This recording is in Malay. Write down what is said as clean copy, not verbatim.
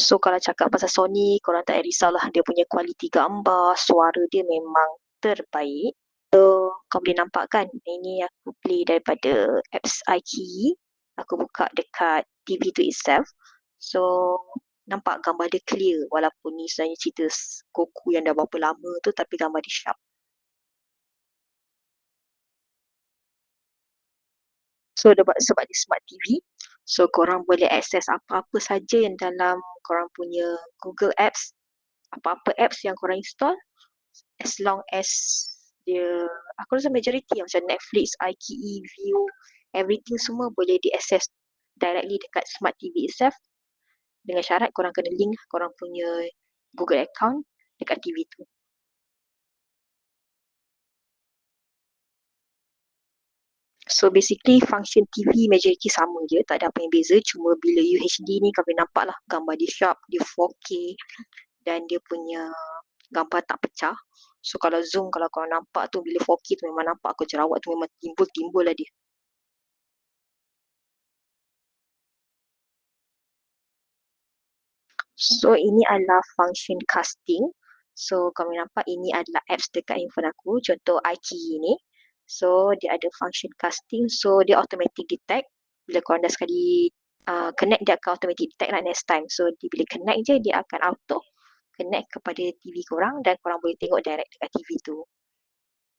So kalau cakap pasal Sony, korang tak payah risaulah, dia punya kualiti gambar, suara dia memang terbaik. So kau boleh nampak kan, ini aku play daripada apps iQIYI. Aku buka dekat TV tu itself. So nampak gambar dia clear, walaupun ni sebenarnya cerita Goku yang dah berapa lama tu, tapi gambar dia sharp. So sebab dia smart TV, so korang boleh akses apa-apa saja yang dalam korang punya Google Apps, apa-apa apps yang korang install, as long as dia, aku rasa majority macam Netflix, iQIYI, View, everything semua boleh diakses directly dekat smart TV itself, dengan syarat korang kena link korang punya Google account dekat TV tu. So basically function TV majority sama je, tak ada apa yang beza, cuma bila UHD ni kau boleh nampak lah gambar dia sharp, dia 4K dan dia punya gambar tak pecah. So kalau zoom, kalau kau nampak tu bila 4K tu memang nampak aku jerawat tu memang timbul-timbul lah dia. So ini adalah function casting. So kami nampak ini adalah apps dekat handphone aku. Contoh iQIYI ni. So dia ada function casting. So dia automatic detect. Bila korang dah sekali connect, dia akan automatic detect lah next time. So bila connect je, dia akan auto connect kepada TV korang dan korang boleh tengok direct dekat TV tu.